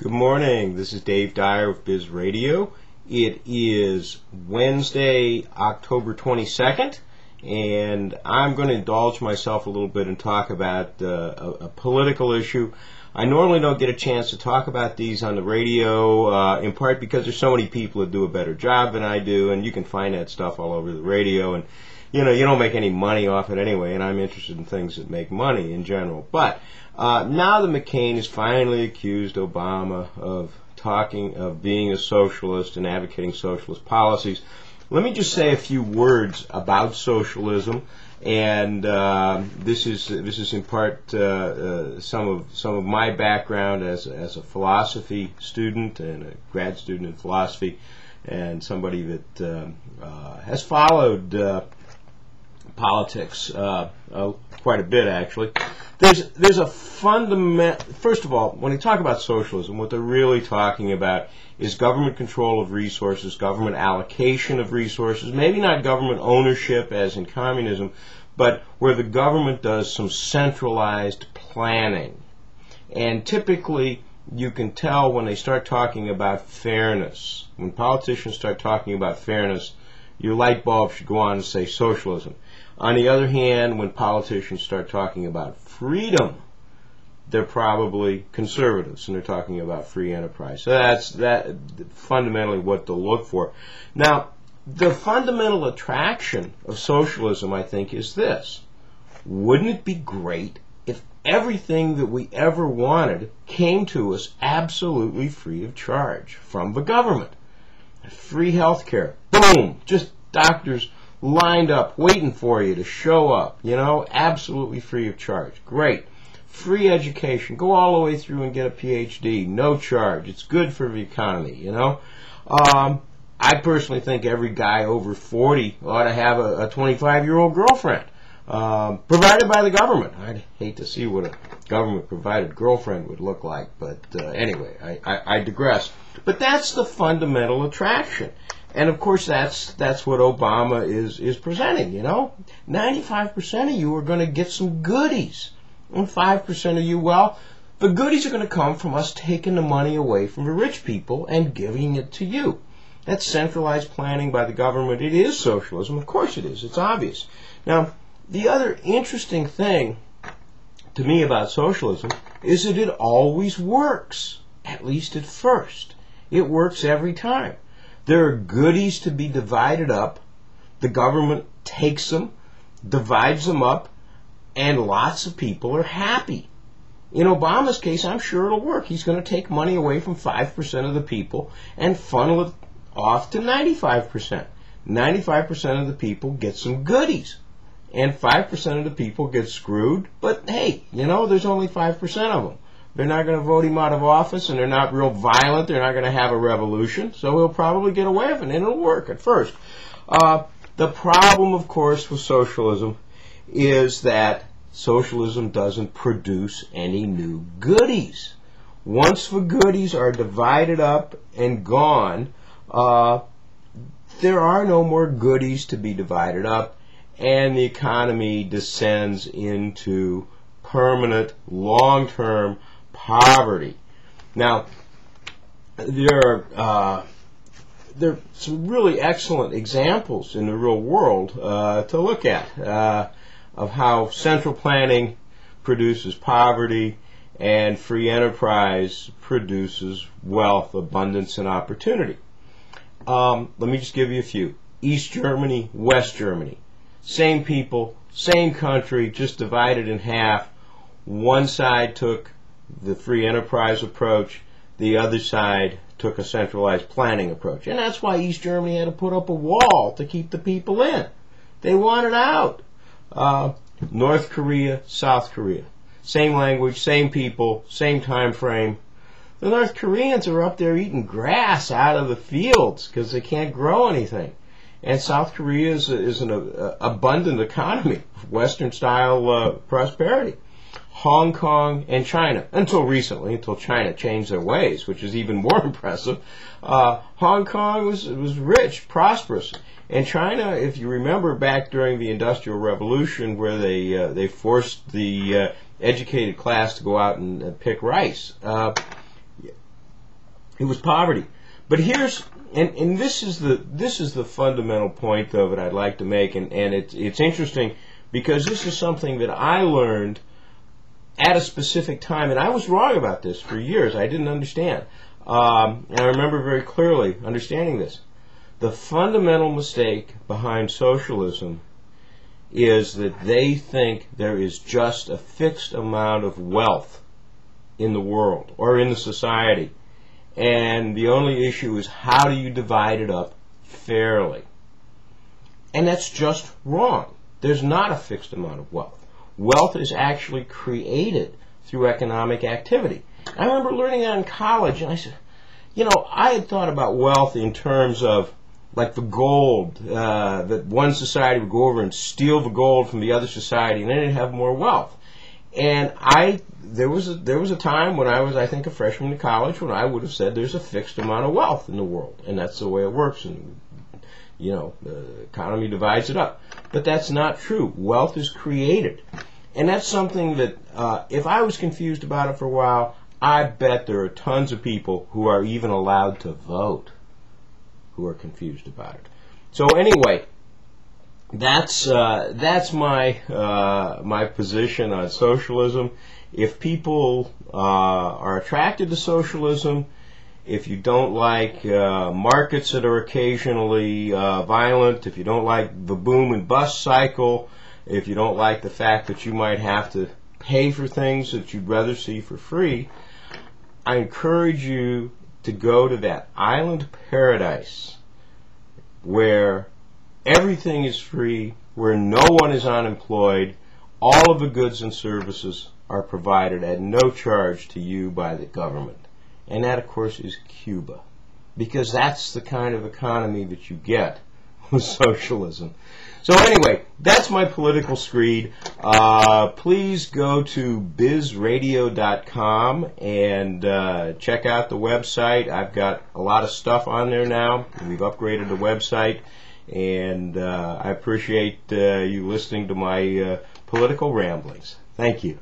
Good morning. This is Dave Dyer with Biz Radio. It is Wednesday, October 22nd, and I'm going to indulge myself a little bit and talk about a political issue. I normally don't get a chance to talk about these on the radio, in part because there's so many people that do a better job than I do, and you can find that stuff all over the radio, and you don't make any money off it anyway, and I'm interested in things that make money in general. But now that McCain has finally accused Obama of being a socialist and advocating socialist policies, let me just say a few words about socialism. And this is in part some of my background as a philosophy student and a grad student in philosophy, and somebody that has followed politics quite a bit, actually. There's a fundamental. First of all, when they talk about socialism, what they're really talking about is government control of resources, government allocation of resources, maybe not government ownership as in communism, but where the government does some centralized planning. And typically, you can tell when they start talking about fairness. When politicians start talking about fairness, your light bulb should go on and say socialism. On the other hand, when politicians start talking about freedom, they're probably conservatives, and they're talking about free enterprise. So that's fundamentally what they'll look for. Now, the fundamental attraction of socialism, I think, is this. Wouldn't it be great if everything that we ever wanted came to us absolutely free of charge from the government? Free health care, boom, just doctors lined up waiting for you to show up, absolutely free of charge. Great. Free education, go all the way through and get a PhD, no charge. It's good for the economy, I personally think every guy over 40 ought to have a 25-year-old girlfriend, provided by the government. I'd hate to see what a government-provided girlfriend would look like, but anyway, I digress. But that's the fundamental attraction. And of course, that's what Obama is presenting, 95% of you are going to get some goodies. And 5% of you, well, the goodies are going to come from us taking the money away from the rich people and giving it to you. That's centralized planning by the government. It is socialism. Of course it is. It's obvious. Now, the other interesting thing to me about socialism is that it always works, at least at first. It works every time. There are goodies to be divided up. The government takes them, divides them up, and lots of people are happy. In Obama's case, I'm sure it'll work. He's going to take money away from 5% of the people and funnel it off to 95%. 95% of the people get some goodies, and 5% of the people get screwed. But hey, there's only 5% of them. They're not going to vote him out of office, and they're not real violent. They're not going to have a revolution, so he'll probably get away with it, and it'll work at first. The problem, of course, with socialism is that socialism doesn't produce any new goodies. Once the goodies are divided up and gone, there are no more goodies to be divided up, and the economy descends into permanent, long-term poverty. Now, there are some really excellent examples in the real world to look at of how central planning produces poverty and free enterprise produces wealth, abundance, and opportunity. Let me just give you a few. East Germany, West Germany. Same people, same country, just divided in half. One side took the free enterprise approach, the other side took a centralized planning approach. And that's why East Germany had to put up a wall to keep the people in. They wanted out. North Korea, South Korea. Same language, same people, same time frame. The North Koreans are up there eating grass out of the fields because they can't grow anything. And South Korea is an abundant economy, Western-style prosperity. Hong Kong and China, until recently, until China changed their ways, which is even more impressive. Hong Kong was rich, prosperous. And China, if you remember back during the Industrial Revolution, where they forced the educated class to go out and pick rice, It was poverty. But here's and this is the fundamental point of it I'd like to make, and it's interesting because this is something that I learned at a specific time, and I was wrong about this for years. I didn't understand. And I remember very clearly understanding this. The fundamental mistake behind socialism is that they think there is just a fixed amount of wealth in the world or in the society. And the only issue is how do you divide it up fairly? And that's just wrong. There's not a fixed amount of wealth. Wealth is actually created through economic activity. I remember learning that in college, and I said, I had thought about wealth in terms of like the gold, that one society would go over and steal the gold from the other society, and then they'd have more wealth. And there was a time when I was, I think, a freshman in college when I would have said there's a fixed amount of wealth in the world, and that's the way it works, and the economy divides it up. But that's not true. Wealth is created, and that's something that if I was confused about it for a while, I bet there are tons of people who are even allowed to vote who are confused about it. So anyway, that's my my position on socialism. If people are attracted to socialism, if you don't like markets that are occasionally violent, if you don't like the boom and bust cycle, if you don't like the fact that you might have to pay for things that you'd rather see for free, I encourage you to go to that island paradise where everything is free, where no one is unemployed, all of the goods and services are provided at no charge to you by the government. And that, of course, is Cuba, because that's the kind of economy that you get with socialism. So anyway, that's my political screed. Please go to bizradio.com and check out the website. I've got a lot of stuff on there now. We've upgraded the website, and I appreciate you listening to my political ramblings. Thank you.